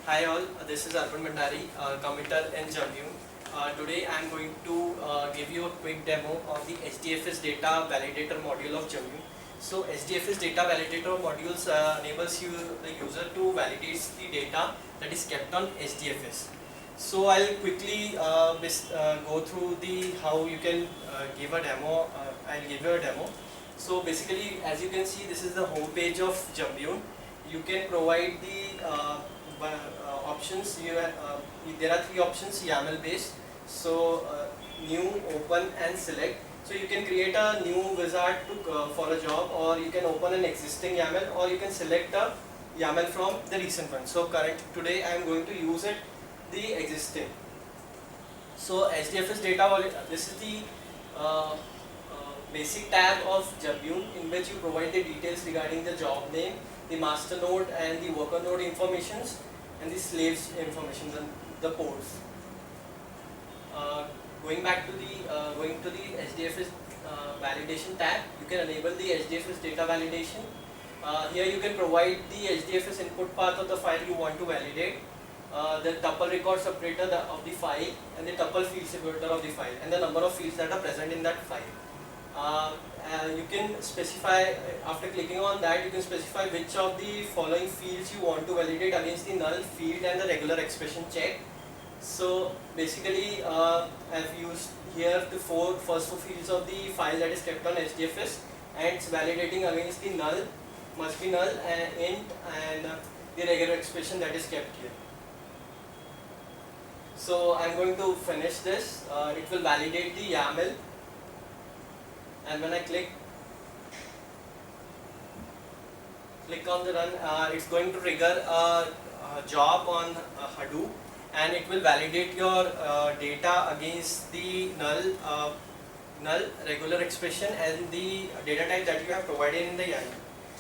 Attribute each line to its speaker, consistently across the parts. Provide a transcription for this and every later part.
Speaker 1: Hi all, this is Arpan Bhandari, committer in Jammu. Today I am going to give you a quick demo of the HDFS data validator module of Jammu. So HDFS data validator modules enables the user to validate the data that is kept on HDFS. So I'll quickly go through the how you can give a demo. I'll give you a demo. So basically, as you can see, this is the home page of Jammu. You can provide the options. There are three options: YAML based. So new, open, and select. So you can create a new wizard for a job, or you can open an existing YAML, or you can select a YAML from the recent one. So today I am going to use the existing. So HDFS data wallet. This is the basic tab of Jammu, in which you provide the details regarding the job name, the master node and the worker node informations, and the slaves information, the ports. Going to the HDFS validation tab, you can enable the HDFS data validation. Here you can provide the HDFS input path of the file you want to validate, the tuple record separator of the file, and the tuple field separator of the file, and the number of fields that are present in that file. You can specify, after clicking on that, you can specify which of the following fields you want to validate against the null field and the regular expression check. So basically I've used here the first four fields of the file that is kept on HDFS, and it's validating against the null, must be null, and int, and the regular expression that is kept here. So I'm going to finish this. It will validate the YAML, and when I click on the run, it's going to trigger a job on Hadoop, and it will validate your data against the null, regular expression, and the data type that you have provided in the YAML.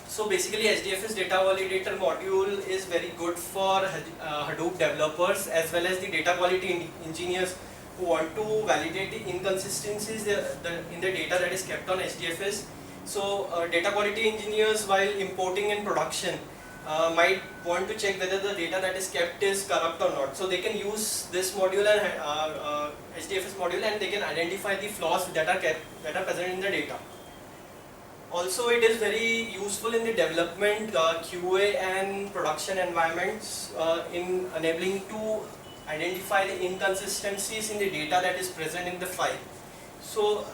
Speaker 1: So basically HDFS data validator module is very good for Hadoop developers as well as the data quality engineers who want to validate the inconsistencies in the data that is kept on HDFS. So data quality engineers, while importing in production, might want to check whether the data that is kept is corrupt or not. So they can use this module and HDFS module, and they can identify the flaws that are present in the data. Also, it is very useful in the development, QA and production environments, in enabling to identify the inconsistencies in the data that is present in the file. So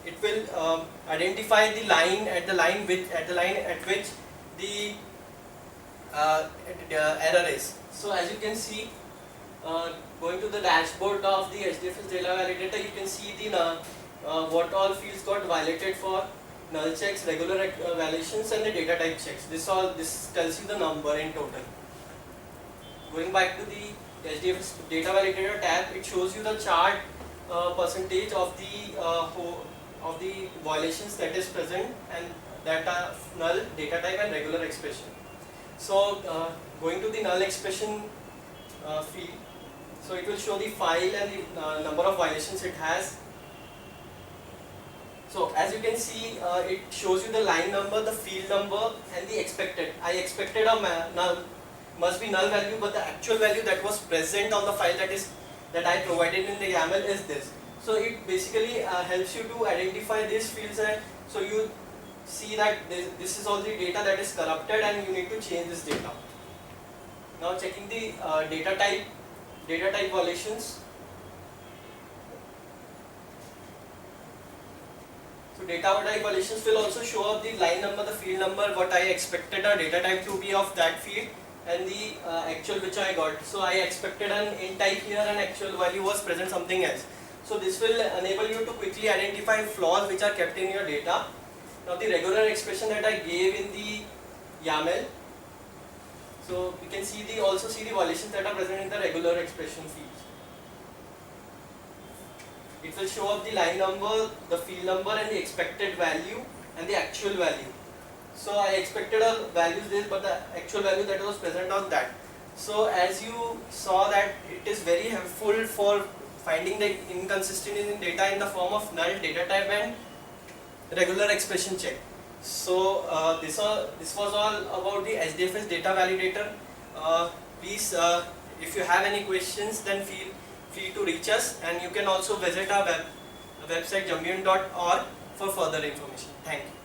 Speaker 1: it will identify the line at the line at which the error is. So as you can see, going to the dashboard of the HDFS data validator, you can see the what all fields got violated for null checks, regular violations, and the data type checks. This tells you the number in total. Going back to the HDFS data validator tab, it shows you the chart percentage of the violations that is present, and that are null, data type, and regular expression. So going to the null expression field, so it will show the file and the number of violations it has. So as you can see, it shows you the line number, the field number, and the expected. I expected a null, must be null value, but the actual value that was present on the file that I provided in the YAML is this. So it basically helps you to identify these fields, and so you see that this is all the data that is corrupted, and you need to change this data. Now checking the data type violations. So data type violations will also show up the line number, the field number, what I expected a data type to be of that field, and the actual which I got. So I expected an int type here, and actual value was present something else. So this will enable you to quickly identify flaws which are kept in your data. Now the regular expression that I gave in the YAML, so we can also see the violations that are present in the regular expression fields. It will show up the line number, the field number, and the expected value and the actual value. So I expected a value this, but the actual value that was present on that. So as you saw that it is very helpful for finding the inconsistency in data in the form of null, data type, and regular expression check. So this was all about the HDFS data validator. Please, if you have any questions, then feel free to reach us, and you can also visit our website jambian.org for further information. Thank you.